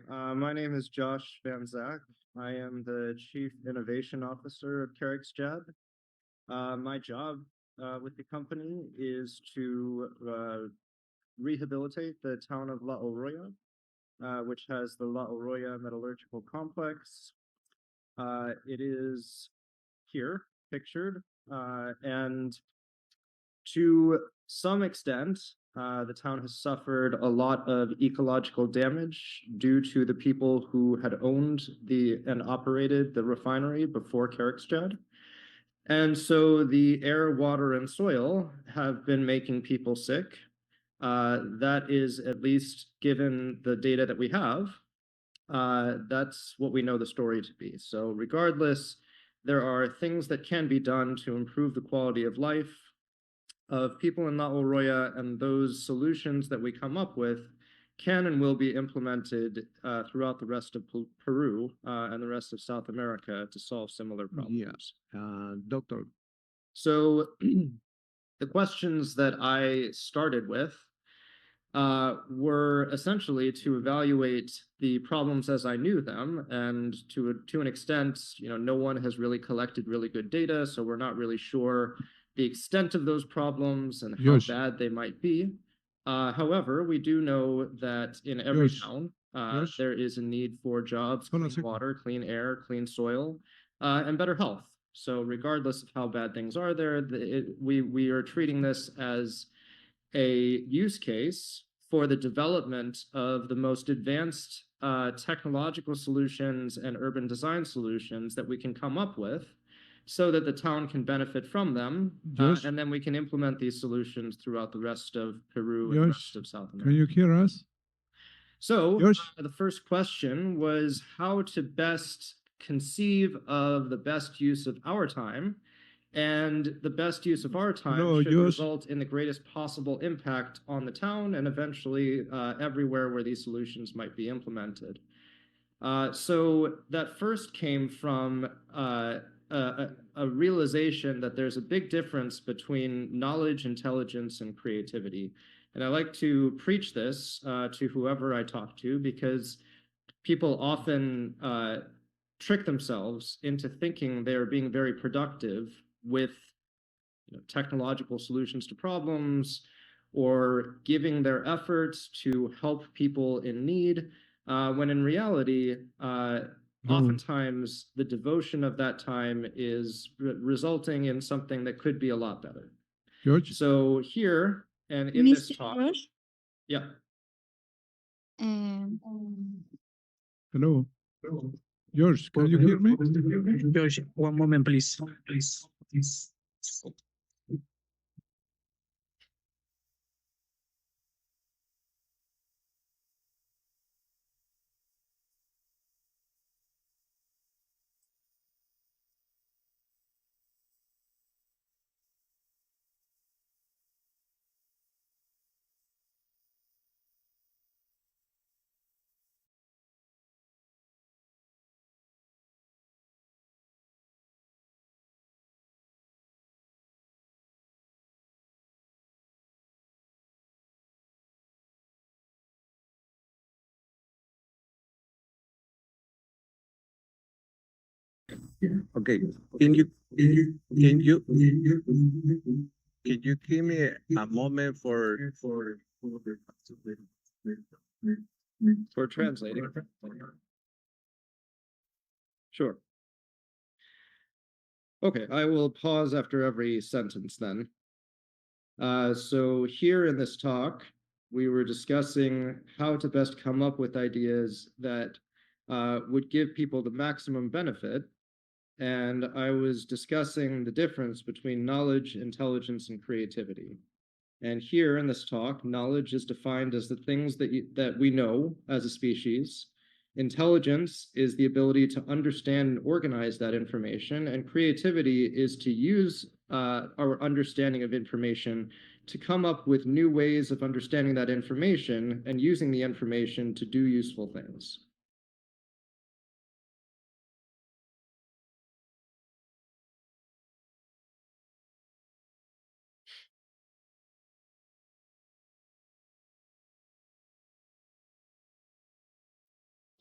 My name is Josh Van Zak. I am the Chief Innovation Officer of Kerix. My job with the company is to rehabilitate the town of La Oroya, which has the La Oroya Metallurgical Complex. It is here pictured, and to some extent, the town has suffered a lot of ecological damage due to the people who had owned and operated the refinery before Kerikstad. And so the air, water, and soil have been making people sick. That is, at least given the data that we have, that's what we know the story to be. So regardless, there are things that can be done to improve the quality of life of people in La Oroya, and those solutions that we come up with can and will be implemented throughout the rest of Peru and the rest of South America to solve similar problems. Yeah, doctor. So the questions that I started with were essentially to evaluate the problems as I knew them, and to an extent, no one has really collected really good data, so we're not really sure the extent of those problems and how bad they might be. However, we do know that in every town, there is a need for jobs, clean water, clean air, clean soil, and better health. So regardless of how bad things are there, we are treating this as a use case for the development of the most advanced technological solutions and urban design solutions that we can come up with, so that the town can benefit from them, and then we can implement these solutions throughout the rest of Peru and the rest of South America. Can you hear us? So the first question was how to best conceive of the best use of our time, and the best use of our time should result in the greatest possible impact on the town and eventually everywhere where these solutions might be implemented. So that first came from a realization that there's a big difference between knowledge, intelligence, and creativity. And I like to preach this to whoever I talk to, because people often trick themselves into thinking they're being very productive with technological solutions to problems, or giving their efforts to help people in need, when in reality, oftentimes the devotion of that time is resulting in something that could be a lot better. George? So here, and in Mr. this talk, Josh? yeah. Hello. George, can you hear me? George, one moment, please. Okay. Can you give me a moment for translating? Sure. Okay, I will pause after every sentence then. So here in this talk, we were discussing how to best come up with ideas that would give people the maximum benefit. And I was discussing the difference between knowledge, intelligence, and creativity. And here in this talk, knowledge is defined as the things that we know as a species. Intelligence is the ability to understand and organize that information, and creativity is to use our understanding of information to come up with new ways of understanding that information and using the information to do useful things.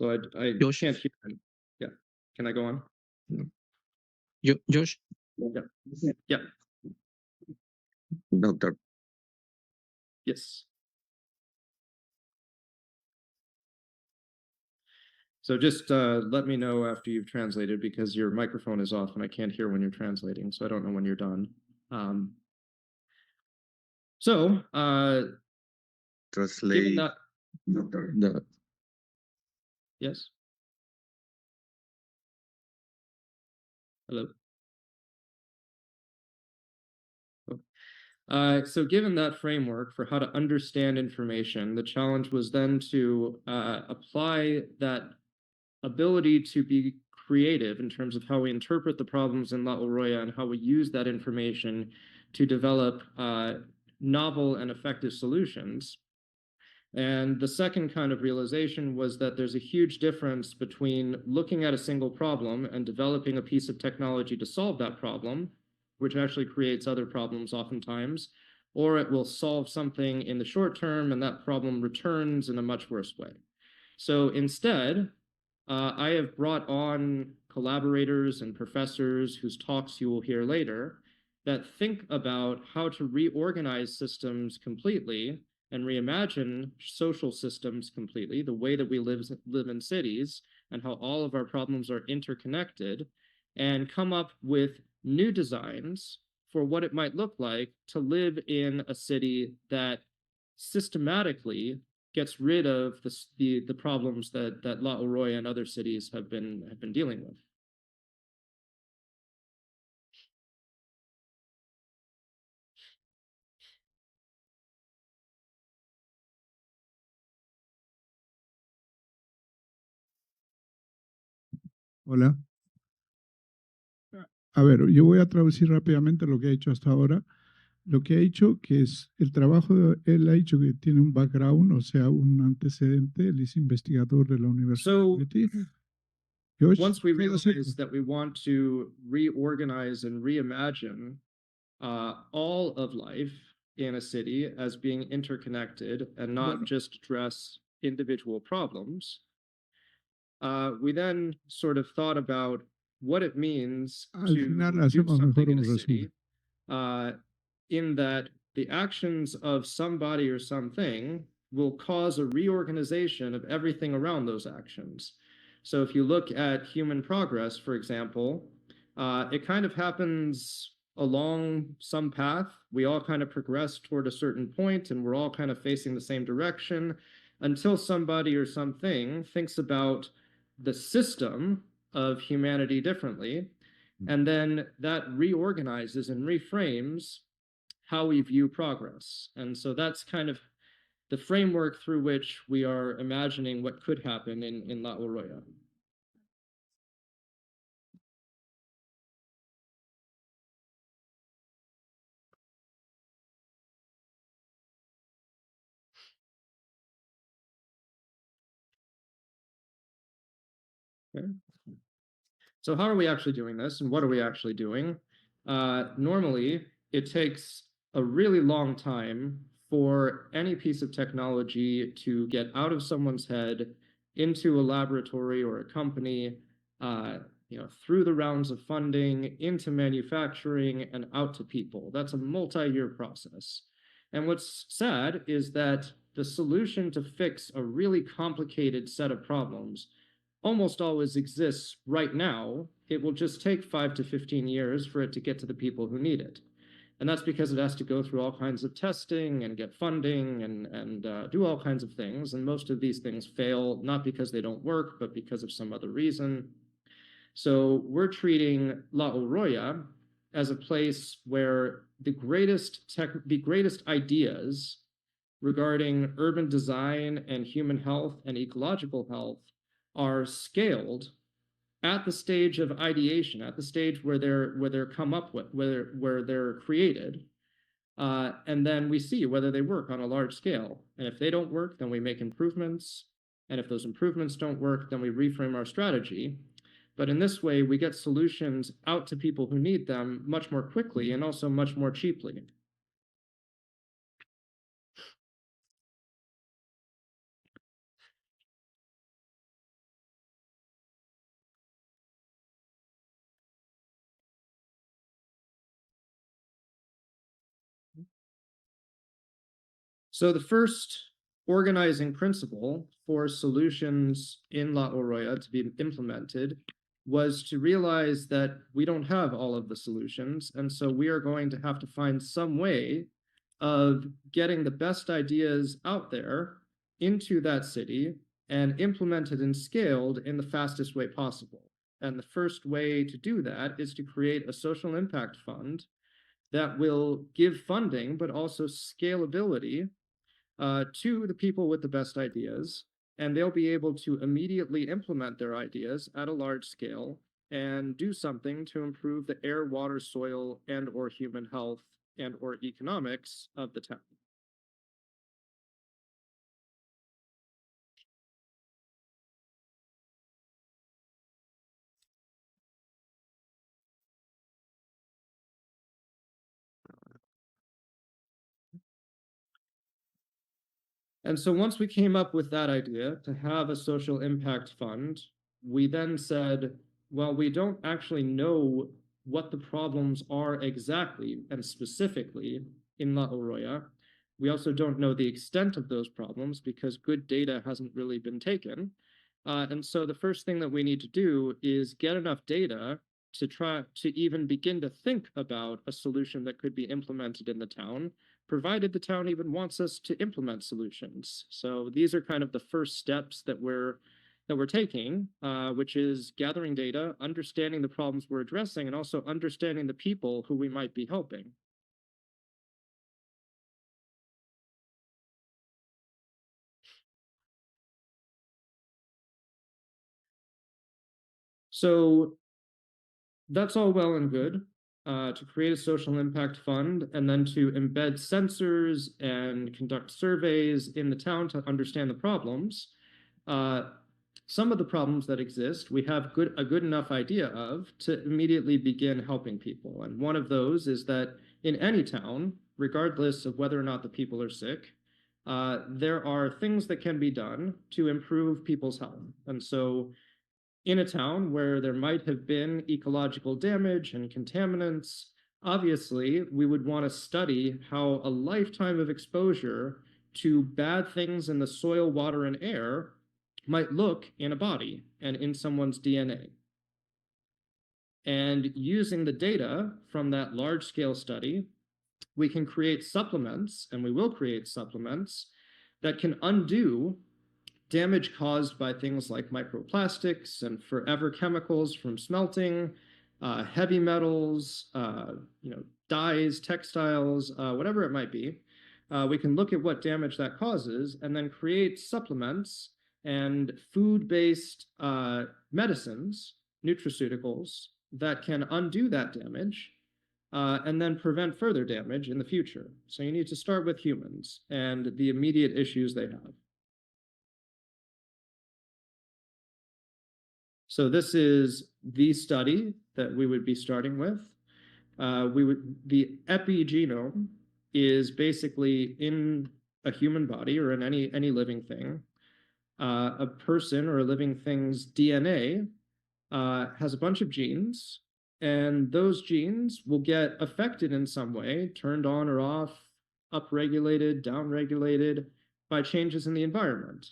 So I Josh. can't hear him. Yeah. Can I go on? Josh, Yeah. Yeah. Doctor. Yes. So just let me know after you've translated because your microphone is off and I can't hear when you're translating, so I don't know when you're done. So Translate. given that, The yes. Hello. So given that framework for how to understand information, the challenge was then to apply that ability to be creative in terms of how we interpret the problems in La Oroya and how we use that information to develop novel and effective solutions. And the second kind of realization was that there's a huge difference between looking at a single problem and developing a piece of technology to solve that problem, which actually creates other problems oftentimes, or it will solve something in the short term and that problem returns in a much worse way. So instead, I have brought on collaborators and professors whose talks you will hear later that think about how to reorganize systems completely and reimagine social systems completely, the way that we live in cities and how all of our problems are interconnected, and come up with new designs for what it might look like to live in a city that systematically gets rid of the problems that La Oroya and other cities have been dealing with. Hola. A ver, yo voy a traducir rápidamente lo que he hecho hasta ahora. Lo que ha hecho, que es el trabajo, él ha dicho que tiene un background, o sea, un antecedente, él es investigador de la Universidad de Josh, once we realize that we want to reorganize and reimagine all of life in a city as being interconnected and not just address individual problems, we then sort of thought about what it means to do something in a city, in that the actions of somebody or something will cause a reorganization of everything around those actions. So if you look at human progress, for example, it kind of happens along some path. We all kind of progress toward a certain point and we're all kind of facing the same direction until somebody or something thinks about the system of humanity differently. And then that reorganizes and reframes how we view progress. And so that's kind of the framework through which we are imagining what could happen in La Oroya. Okay. So how are we actually doing this and what are we actually doing? Normally, it takes a really long time for any piece of technology to get out of someone's head into a laboratory or a company, through the rounds of funding, into manufacturing, and out to people. That's a multi-year process. And what's sad is that the solution to fix a really complicated set of problems almost always exists right now. It will just take 5 to 15 years for it to get to the people who need it. And that's because it has to go through all kinds of testing and get funding and do all kinds of things. And most of these things fail, not because they don't work, but because of some other reason. So we're treating La Oroya as a place where the greatest ideas regarding urban design and human health and ecological health are scaled at the stage of ideation, at the stage where they're come up with, where they're created, and then we see whether they work on a large scale. And if they don't work, then we make improvements. And if those improvements don't work, then we reframe our strategy. But in this way, we get solutions out to people who need them much more quickly and also much more cheaply. So the first organizing principle for solutions in La Oroya to be implemented was to realize that we don't have all of the solutions, and so we are going to have to find some way of getting the best ideas out there into that city and implemented and scaled in the fastest way possible. And the first way to do that is to create a social impact fund that will give funding, but also scalability to the people with the best ideas, and they'll be able to immediately implement their ideas at a large scale and do something to improve the air, water, soil, and or human health and or economics of the town. And so once we came up with that idea to have a social impact fund, we then said, well, we don't actually know what the problems are exactly and specifically in La Oroya. We also don't know the extent of those problems because good data hasn't really been taken. And so the first thing that we need to do is get enough data to try to even begin to think about a solution that could be implemented in the town, provided the town even wants us to implement solutions. So these are kind of the first steps that we're taking, which is gathering data, understanding the problems we're addressing, and also understanding the people who we might be helping. So that's all well and good to create a social impact fund and then to embed sensors and conduct surveys in the town to understand the problems. Some of the problems that exist, we have a good enough idea of to immediately begin helping people. And one of those is that in any town, regardless of whether or not the people are sick, there are things that can be done to improve people's health. And so in a town where there might have been ecological damage and contaminants, obviously we would want to study how a lifetime of exposure to bad things in the soil, water, and air might look in a body and in someone's DNA. And using the data from that large-scale study, we can create supplements, and we will create supplements that can undo damage caused by things like microplastics and forever chemicals from smelting, heavy metals, dyes, textiles, whatever it might be. We can look at what damage that causes and then create supplements and food-based medicines, nutraceuticals, that can undo that damage and then prevent further damage in the future. So you need to start with humans and the immediate issues they have. So this is the study that we would be starting with. The epigenome is basically in a human body or in any living thing. A person or a living thing's DNA has a bunch of genes, and those genes will get affected in some way, turned on or off, upregulated, downregulated by changes in the environment.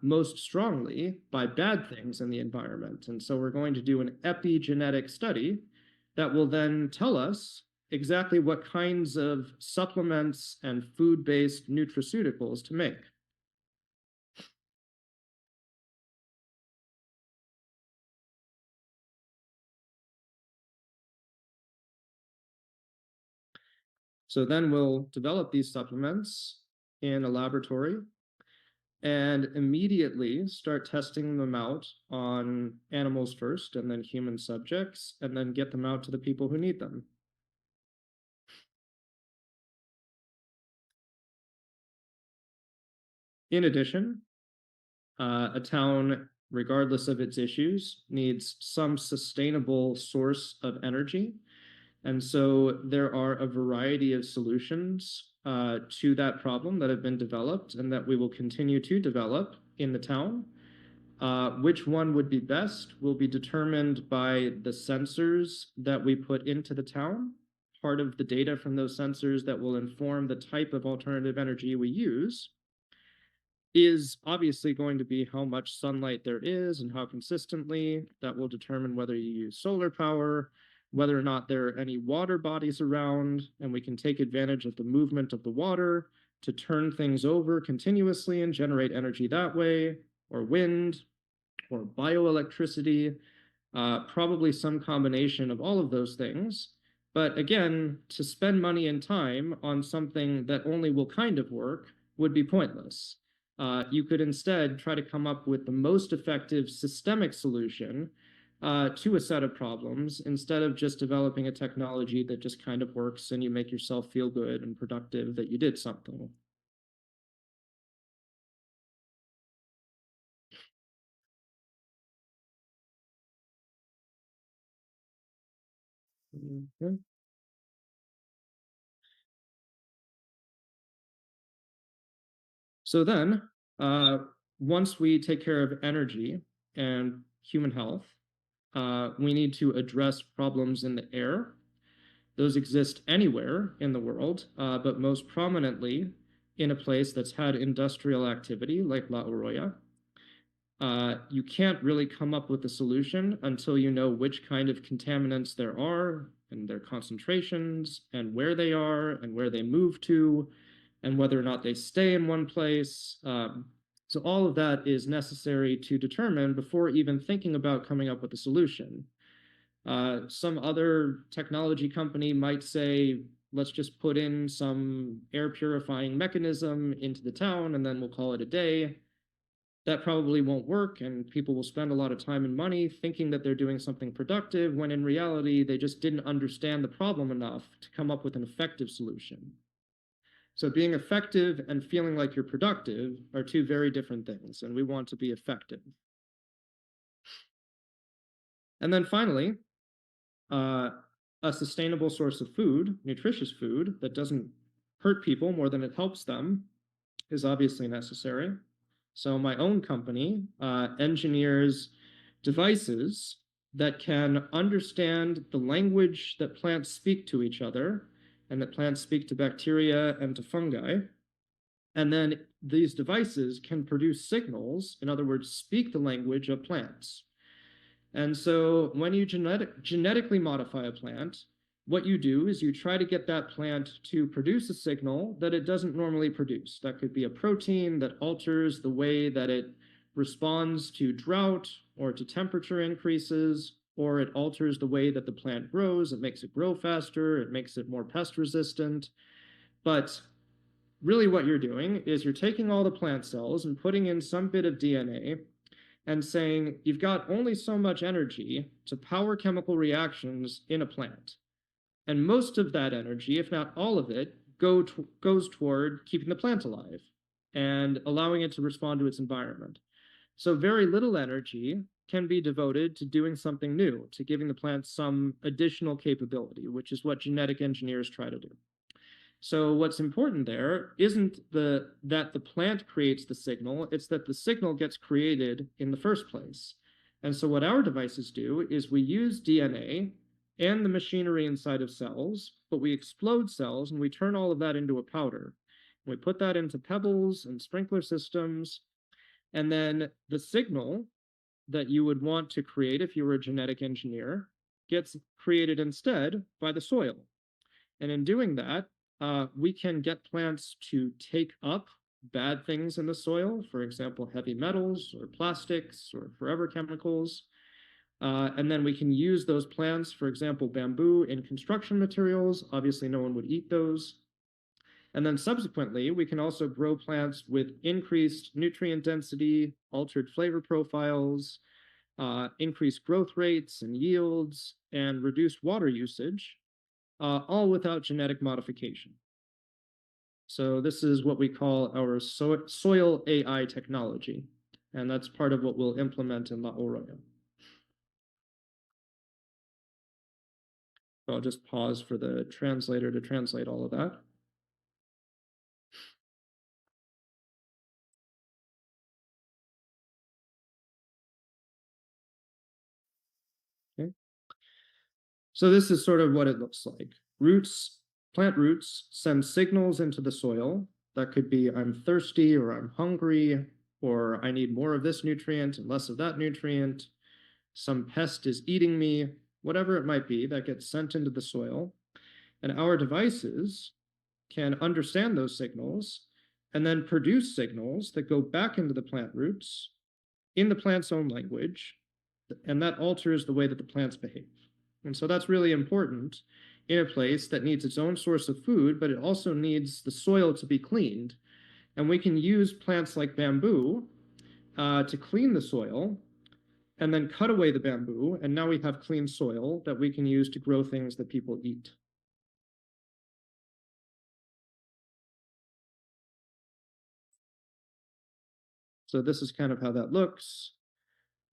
Most strongly by bad things in the environment. And so we're going to do an epigenetic study that will then tell us exactly what kinds of supplements and food-based nutraceuticals to make. So then we'll develop these supplements in a laboratory and immediately start testing them out on animals first and then human subjects, and then get them out to the people who need them. In addition, a town, regardless of its issues, needs some sustainable source of energy. And so there are a variety of solutions to that problem that have been developed and that we will continue to develop in the town. Which one would be best will be determined by the sensors that we put into the town, part of the data from those sensors that will inform the type of alternative energy we use, is obviously going to be how much sunlight there is and how consistently. That will determine whether you use solar power, whether or not there are any water bodies around, and we can take advantage of the movement of the water to turn things over continuously and generate energy that way, or wind, or bioelectricity, probably some combination of all of those things. But again, to spend money and time on something that only will kind of work would be pointless. You could instead try to come up with the most effective systemic solution to a set of problems, instead of just developing a technology that just kind of works and you make yourself feel good and productive that you did something. Okay. So then, once we take care of energy and human health, we need to address problems in the air. Those exist anywhere in the world, but most prominently in a place that's had industrial activity like La Oroya. You can't really come up with a solution until you know which kind of contaminants there are and their concentrations and where they are and where they move to and whether or not they stay in one place. So all of that is necessary to determine before even thinking about coming up with a solution. Some other technology company might say, let's just put in some air purifying mechanism into the town and then we'll call it a day. That probably won't work, and people will spend a lot of time and money thinking that they're doing something productive, when in reality, they just didn't understand the problem enough to come up with an effective solution. So being effective and feeling like you're productive are two very different things, and we want to be effective. And then finally, a sustainable source of food, nutritious food, that doesn't hurt people more than it helps them is obviously necessary. So my own company engineers devices that can understand the language that plants speak to each other and that plants speak to bacteria and to fungi. And then these devices can produce signals, in other words, speak the language of plants. And so when you genetically modify a plant, what you do is you try to get that plant to produce a signal that it doesn't normally produce. That could be a protein that alters the way that it responds to drought or to temperature increases, or it alters the way that the plant grows. It makes it grow faster, it makes it more pest resistant. But really what you're doing is you're taking all the plant cells and putting in some bit of DNA and saying, you've got only so much energy to power chemical reactions in a plant. And most of that energy, if not all of it, goes toward keeping the plant alive and allowing it to respond to its environment. So very little energy can be devoted to doing something new, to giving the plant some additional capability, which is what genetic engineers try to do. So what's important there isn't that the plant creates the signal, it's that the signal gets created in the first place. And so what our devices do is we use DNA and the machinery inside of cells, but we explode cells and we turn all of that into a powder. We put that into pebbles and sprinkler systems, and then the signal that you would want to create if you were a genetic engineer gets created instead by the soil. And in doing that, we can get plants to take up bad things in the soil, for example, heavy metals or plastics or forever chemicals. And then we can use those plants, for example, bamboo, in construction materials. Obviously, no one would eat those. And then subsequently, we can also grow plants with increased nutrient density, altered flavor profiles, increased growth rates and yields, and reduced water usage, all without genetic modification. So this is what we call our soil AI technology, and that's part of what we'll implement in La Oroya. I'll just pause for the translator to translate all of that. Okay. So this is sort of what it looks like. plant roots send signals into the soil. That could be I'm thirsty, or I'm hungry, or I need more of this nutrient and less of that nutrient. Some pest is eating me, whatever it might be, that gets sent into the soil. And our devices can understand those signals and then produce signals that go back into the plant roots in the plant's own language, and that alters the way that the plants behave. And so that's really important in a place that needs its own source of food, but it also needs the soil to be cleaned. And we can use plants like bamboo to clean the soil and then cut away the bamboo, and now we have clean soil that we can use to grow things that people eat. So this is kind of how that looks.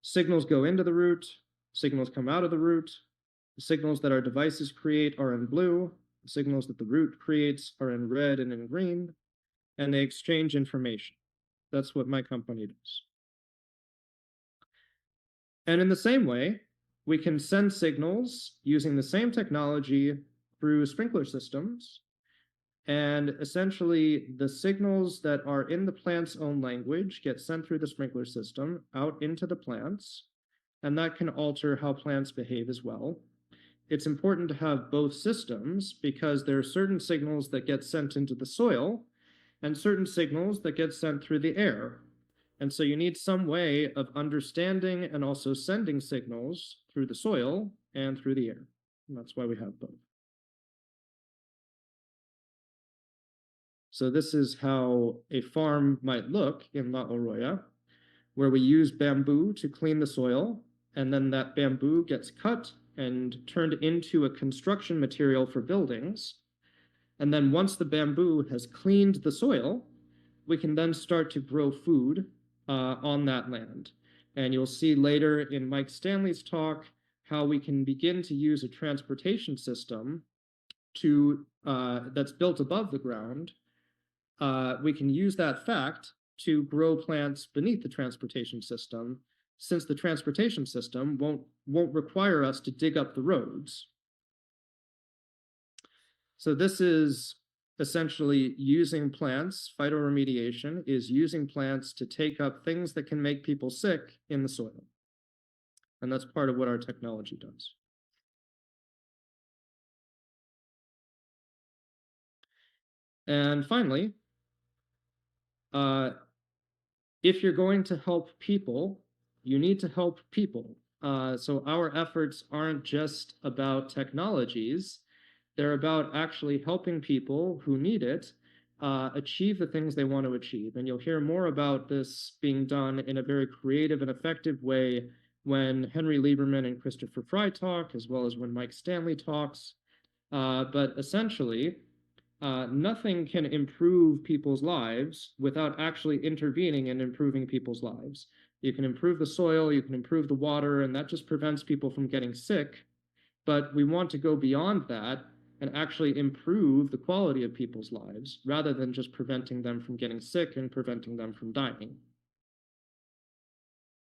Signals go into the root, signals come out of the root. The signals that our devices create are in blue. The signals that the root creates are in red and in green, and they exchange information. That's what my company does. And in the same way, we can send signals using the same technology through sprinkler systems. And essentially, the signals that are in the plant's own language get sent through the sprinkler system out into the plants, and that can alter how plants behave as well. It's important to have both systems because there are certain signals that get sent into the soil and certain signals that get sent through the air. And so you need some way of understanding and also sending signals through the soil and through the air. And that's why we have both. So this is how a farm might look in La Oroya, where we use bamboo to clean the soil, and then that bamboo gets cut and turned into a construction material for buildings. And then once the bamboo has cleaned the soil, we can then start to grow food on that land. And you'll see later in Mike Stanley's talk how we can begin to use a transportation system that's built above the ground. We can use that fact to grow plants beneath the transportation system, since the transportation system won't require us to dig up the roads. So this is essentially using plants. Phytoremediation is using plants to take up things that can make people sick in the soil. And that's part of what our technology does. And finally, if you're going to help people, you need to help people. So our efforts aren't just about technologies. They're about actually helping people who need it achieve the things they want to achieve. And you'll hear more about this being done in a very creative and effective way when Henry Lieberman and Christopher Fry talk, as well as when Mike Stanley talks. But essentially, nothing can improve people's lives without actually intervening and improving people's lives. You can improve the soil, you can improve the water, and that just prevents people from getting sick. But we want to go beyond that and actually improve the quality of people's lives rather than just preventing them from getting sick and preventing them from dying.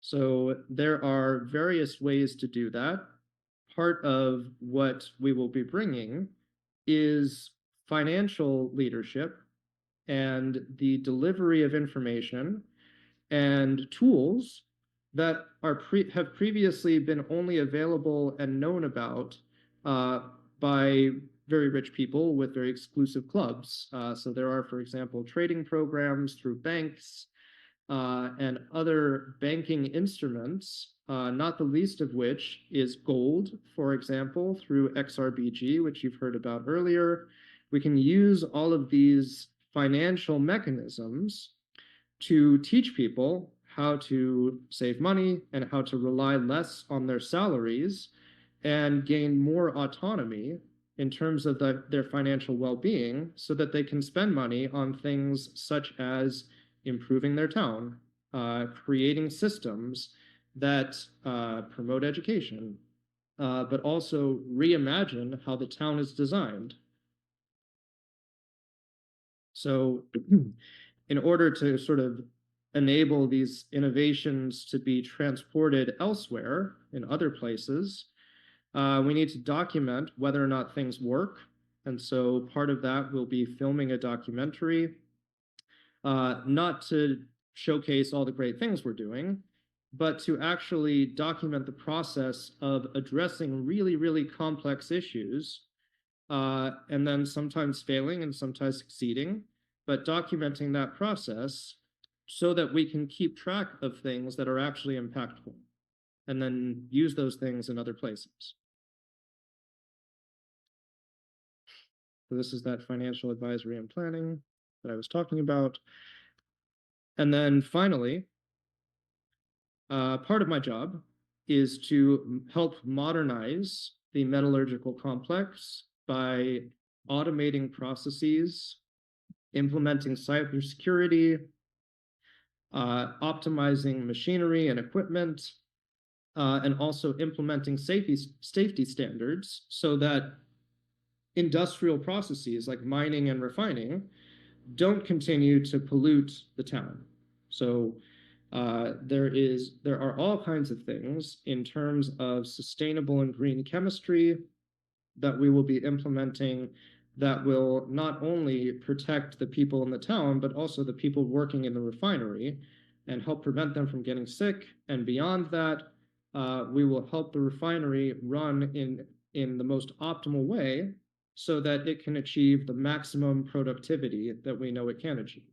So there are various ways to do that. Part of what we will be bringing is financial leadership and the delivery of information and tools that have previously been only available and known about by very rich people with very exclusive clubs. So there are, for example, trading programs through banks and other banking instruments, not the least of which is gold, for example, through XRBG, which you've heard about earlier. We can use all of these financial mechanisms to teach people how to save money and how to rely less on their salaries and gain more autonomy in terms of their financial well-being so that they can spend money on things such as improving their town, creating systems that promote education, but also reimagine how the town is designed. So in order to sort of enable these innovations to be transported elsewhere in other places, we need to document whether or not things work. And so part of that will be filming a documentary, not to showcase all the great things we're doing, but to actually document the process of addressing really, really complex issues, and then sometimes failing and sometimes succeeding, but documenting that process so that we can keep track of things that are actually impactful and then use those things in other places. So this is that financial advisory and planning that I was talking about. And then finally, part of my job is to help modernize the metallurgical complex by automating processes, implementing cybersecurity, optimizing machinery and equipment, and also implementing safety standards so that industrial processes like mining and refining don't continue to pollute the town. So there are all kinds of things in terms of sustainable and green chemistry that we will be implementing that will not only protect the people in the town, but also the people working in the refinery and help prevent them from getting sick. And beyond that, we will help the refinery run in the most optimal way so that it can achieve the maximum productivity that we know it can achieve.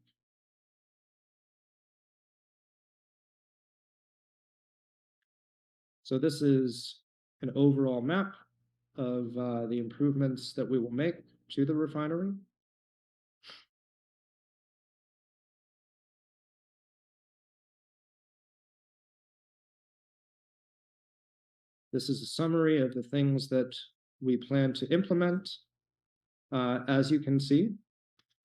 So this is an overall map of the improvements that we will make to the refinery. This is a summary of the things that we plan to implement. As you can see,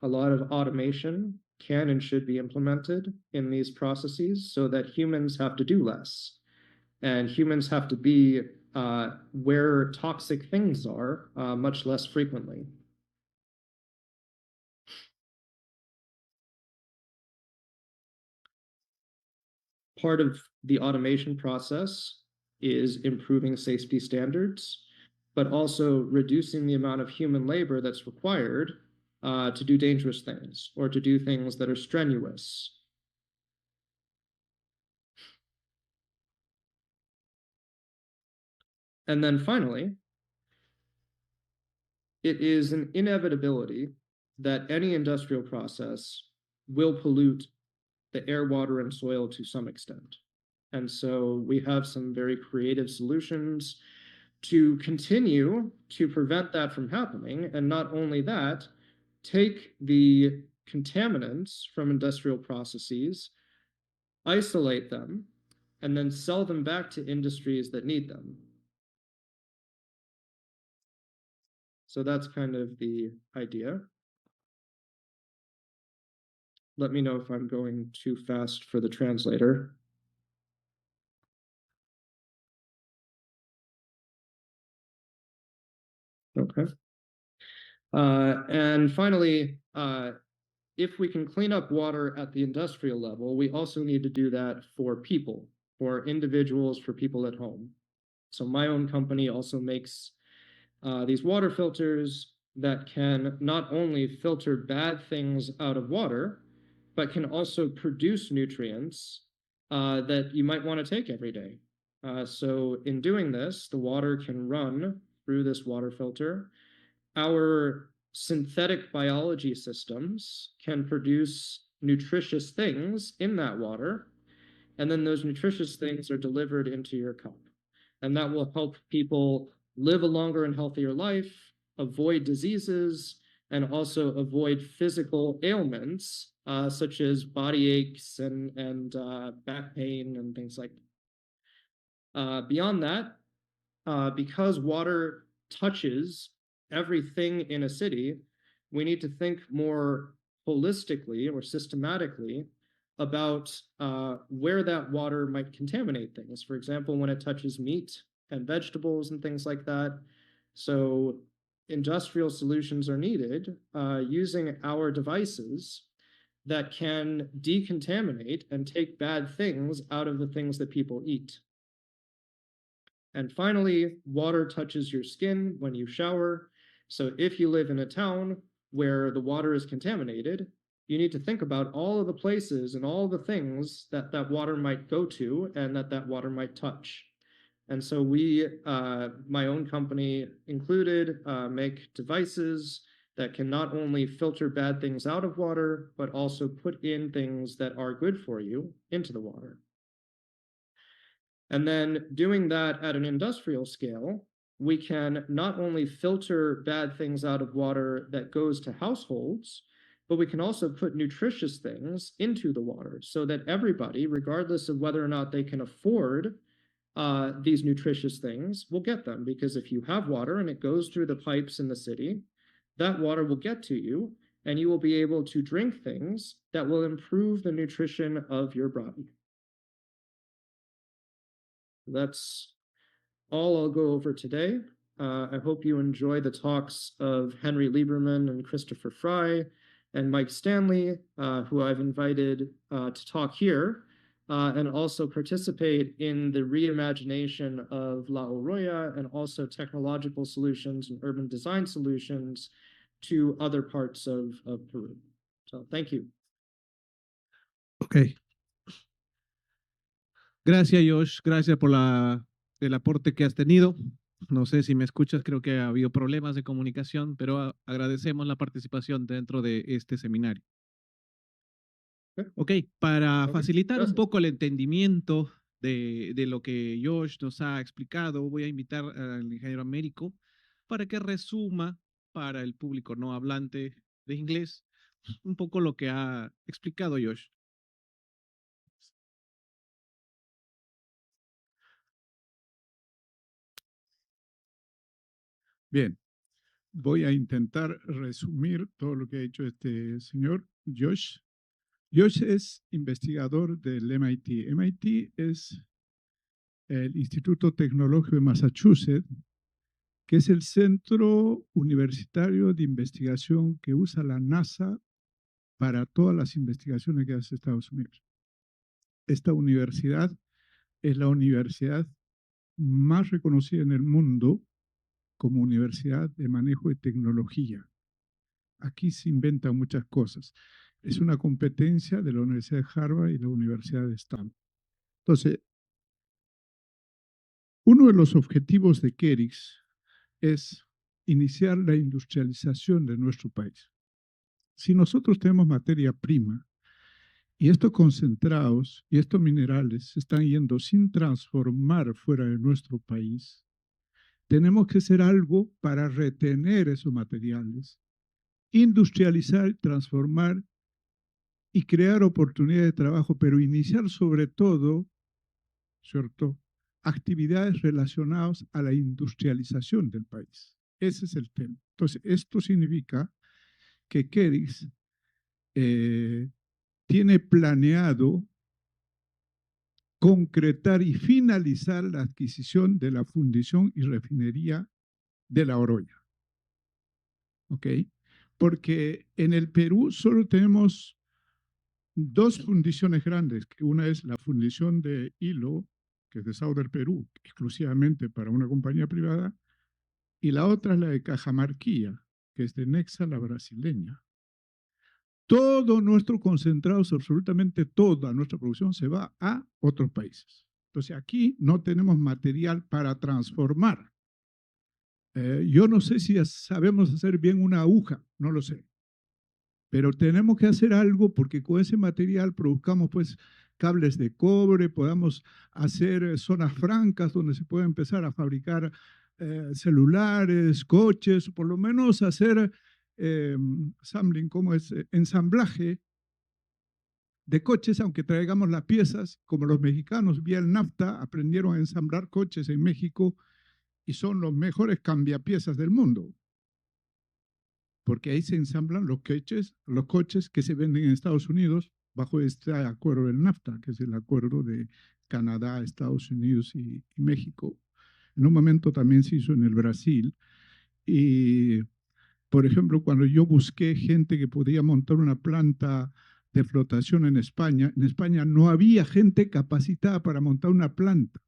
a lot of automation can and should be implemented in these processes so that humans have to do less. And humans have to be where toxic things are much less frequently. Part of the automation process is improving safety standards, but also reducing the amount of human labor that's required to do dangerous things or to do things that are strenuous. And then finally, it is an inevitability that any industrial process will pollute the air, water, and soil to some extent. And so we have some very creative solutions to continue to prevent that from happening. And not only that, take the contaminants from industrial processes, isolate them, and then sell them back to industries that need them. So that's kind of the idea. Let me know if I'm going too fast for the translator. Okay. And finally, if we can clean up water at the industrial level, we also need to do that for people, for individuals, for people at home. So my own company also makes these water filters that can not only filter bad things out of water, but can also produce nutrients that you might want to take every day. So in doing this, the water can run through this water filter. Our synthetic biology systems can produce nutritious things in that water, and then those nutritious things are delivered into your cup. And that will help people live a longer and healthier life, avoid diseases, and also avoid physical ailments, such as body aches and back pain and things like that. Beyond that, because water touches everything in a city, we need to think more holistically or systematically about where that water might contaminate things. For example, when it touches meat and vegetables and things like that. So industrial solutions are needed using our devices that can decontaminate and take bad things out of the things that people eat. And finally, water touches your skin when you shower, So if you live in a town where the water is contaminated, you need to think about all of the places and all the things that that water might go to and that that water might touch. And so we, my own company included, make devices that can not only filter bad things out of water, but also put in things that are good for you into the water. And then doing that at an industrial scale, we can not only filter bad things out of water that goes to households, but we can also put nutritious things into the water so that everybody, regardless of whether or not they can afford these nutritious things, will get them. Because if you have water and it goes through the pipes in the city, that water will get to you and you will be able to drink things that will improve the nutrition of your body. That's all I'll go over today. I hope you enjoy the talks of Henry Lieberman and Christopher Fry and Mike Stanley, who I've invited to talk here, and also participate in the reimagination of La Oroya and also technological solutions and urban design solutions to other parts of Peru. So thank you. Ok. Gracias, Josh. Gracias por el aporte que has tenido. No sé si me escuchas, creo que ha habido problemas de comunicación, pero agradecemos la participación dentro de este seminario. Ok, para facilitar un poco el entendimiento de lo que Josh nos ha explicado, voy a invitar al ingeniero Américo para que resuma para el público no hablante de inglés un poco lo que ha explicado Josh. Bien, voy a intentar resumir todo lo que ha hecho este señor Josh. Josh es investigador del MIT. MIT es el Instituto Tecnológico de Massachusetts, que es el centro universitario de investigación que usa la NASA para todas las investigaciones que hace Estados Unidos. Esta universidad es la universidad más reconocida en el mundo como universidad de manejo de tecnología. Aquí se inventan muchas cosas. Es una competencia de la Universidad de Harvard y la Universidad de Stanford. Entonces, uno de los objetivos de Kerix es iniciar la industrialización de nuestro país. Si nosotros tenemos materia prima y estos concentrados y estos minerales se están yendo sin transformar fuera de nuestro país, tenemos que hacer algo para retener esos materiales, industrializar, transformar y crear oportunidades de trabajo, pero iniciar sobre todo, ¿cierto?, actividades relacionadas a la industrialización del país. Ese es el tema. Entonces, esto significa que Kerix tiene planeado concretar y finalizar la adquisición de la fundición y refinería de La Oroya. ¿Ok? Porque en el Perú solo tenemos dos fundiciones grandes, que una es la fundición de hilo, que es de Sauder Perú, exclusivamente para una compañía privada, y la otra es la de Cajamarquilla, que es de Nexa, la brasileña. Todo nuestro concentrado, absolutamente toda nuestra producción se va a otros países. Entonces aquí no tenemos material para transformar. Yo no sé si sabemos hacer bien una aguja, no lo sé. Pero tenemos que hacer algo porque con ese material produzcamos pues cables de cobre, podamos hacer zonas francas donde se puede empezar a fabricar celulares, coches, por lo menos hacer sampling, ¿cómo es? Ensamblaje de coches, aunque traigamos las piezas, como los mexicanos vía el NAFTA aprendieron a ensamblar coches en México y son los mejores cambiapiezas del mundo. Porque ahí se ensamblan los coches que se venden en Estados Unidos bajo este acuerdo del NAFTA, que es el acuerdo de Canadá, Estados Unidos y México. En un momento también se hizo en el Brasil. Y, por ejemplo, cuando yo busqué gente que podía montar una planta de flotación en España no había gente capacitada para montar una planta.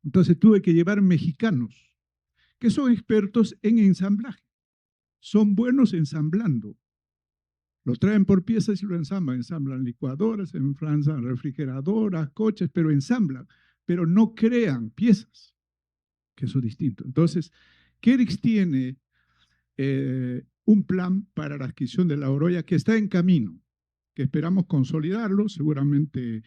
Entonces tuve que llevar mexicanos, que son expertos en ensamblaje. son buenos ensamblando. Lo traen por piezas y lo ensamblan licuadoras, ensamblan refrigeradoras, coches, pero ensamblan, pero no crean piezas, que eso es distinto. Entonces, Kerix tiene un plan para la adquisición de la Oroya que está en camino, que esperamos consolidarlo. Seguramente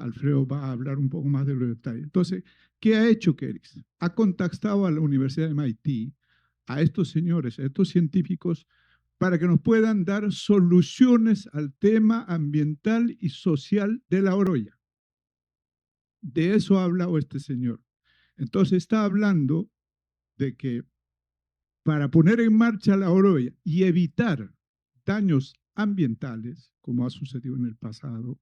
Alfredo va a hablar un poco más de los detalles. Entonces, ¿qué ha hecho Kerix? Ha contactado a la Universidad de MIT, a estos señores, a estos científicos, para que nos puedan dar soluciones al tema ambiental y social de la Oroya. De eso ha hablado este señor. Entonces está hablando de que para poner en marcha la Oroya y evitar daños ambientales, como ha sucedido en el pasado,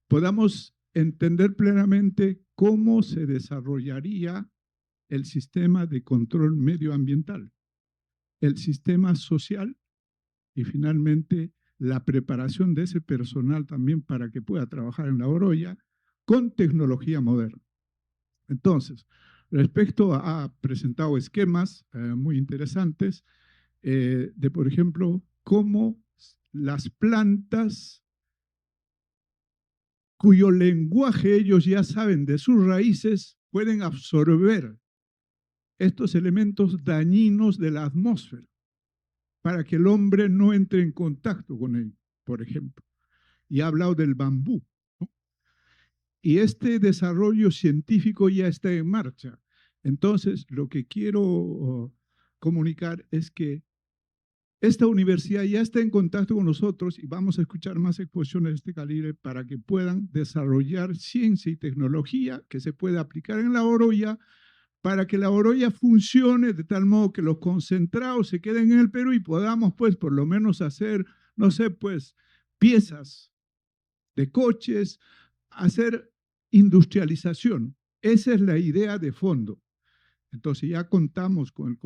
podamos entender plenamente cómo se desarrollaría el sistema de control medioambiental, el sistema social y finalmente la preparación de ese personal también para que pueda trabajar en la Oroya con tecnología moderna. Entonces, respecto ha presentado esquemas muy interesantes de, por ejemplo, cómo las plantas cuyo lenguaje ellos ya saben de sus raíces pueden absorber estos elementos dañinos de la atmósfera para que el hombre no entre en contacto con ellos, por ejemplo. Y ha hablado del bambú, ¿no? Y este desarrollo científico ya está en marcha. Entonces, lo que quiero comunicar es que esta universidad ya está en contacto con nosotros y vamos a escuchar más exposiciones de este calibre para que puedan desarrollar ciencia y tecnología que se pueda aplicar en la Oroya para que la Oroya funcione de tal modo que los concentrados se queden en el Perú y podamos, pues, por lo menos hacer, no sé, pues, piezas de coches, hacer industrialización. Esa es la idea de fondo. Entonces ya contamos con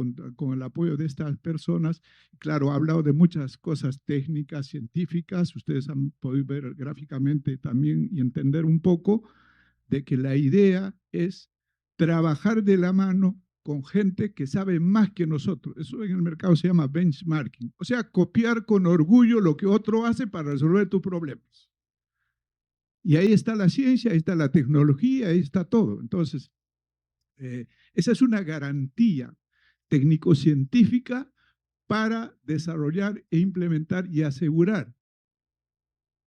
el apoyo de estas personas. Claro, ha hablado de muchas cosas técnicas, científicas. Ustedes han podido ver gráficamente también y entender un poco de que la idea es trabajar de la mano con gente que sabe más que nosotros. Eso en el mercado se llama benchmarking. O sea, copiar con orgullo lo que otro hace para resolver tus problemas. Y ahí está la ciencia, ahí está la tecnología, ahí está todo. Entonces, esa es una garantía técnico-científica para desarrollar e implementar y asegurar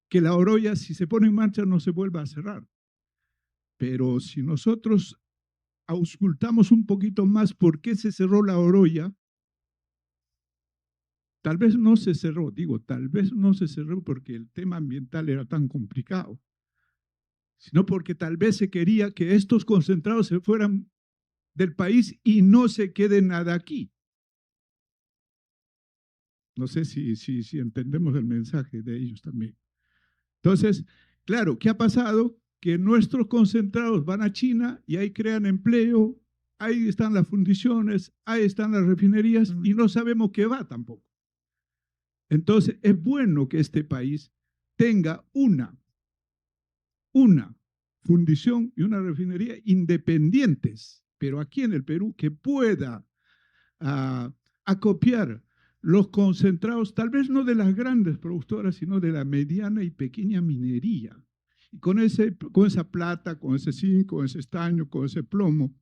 que la Oroya, si se pone en marcha, no se vuelva a cerrar. Pero si nosotros auscultamos un poquito más por qué se cerró la Oroya, tal vez no se cerró, tal vez no se cerró porque el tema ambiental era tan complicado, sino porque tal vez se quería que estos concentrados se fueran del país y no se quede nada aquí. No sé si entendemos el mensaje de ellos también. Entonces, claro, ¿qué ha pasado? Que nuestros concentrados van a China y ahí crean empleo, ahí están las fundiciones, ahí están las refinerías y no sabemos qué va tampoco. Entonces, es bueno que este país tenga una fundición y una refinería independientes, pero aquí en el Perú, que pueda acopiar los concentrados, tal vez no de las grandes productoras, sino de la mediana y pequeña minería. Y con esa plata, con ese zinc, con ese estaño, con ese plomo,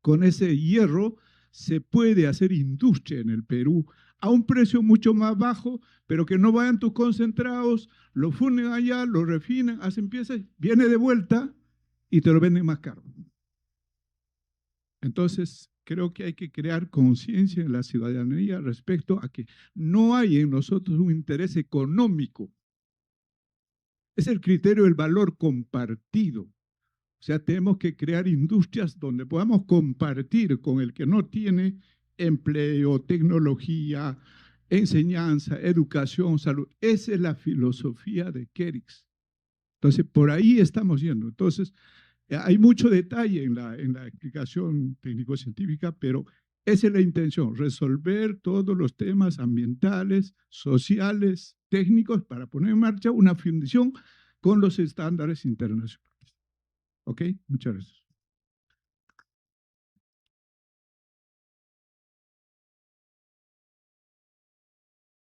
con ese hierro, se puede hacer industria en el Perú a un precio mucho más bajo, pero que no vayan tus concentrados, lo funden allá, lo refinan, hacen piezas, viene de vuelta y te lo venden más caro. Entonces, creo que hay que crear conciencia en la ciudadanía respecto a que no hay en nosotros un interés económico. Es el criterio del valor compartido. O sea, tenemos que crear industrias donde podamos compartir con el que no tiene empleo, tecnología, enseñanza, educación, salud. Esa es la filosofía de Kerix. Entonces, por ahí estamos yendo. Entonces, hay mucho detalle en la explicación técnico-científica, pero esa es la intención, resolver todos los temas ambientales, sociales, técnicos, para poner en marcha una fundición con los estándares internacionales. ¿Ok? Muchas gracias.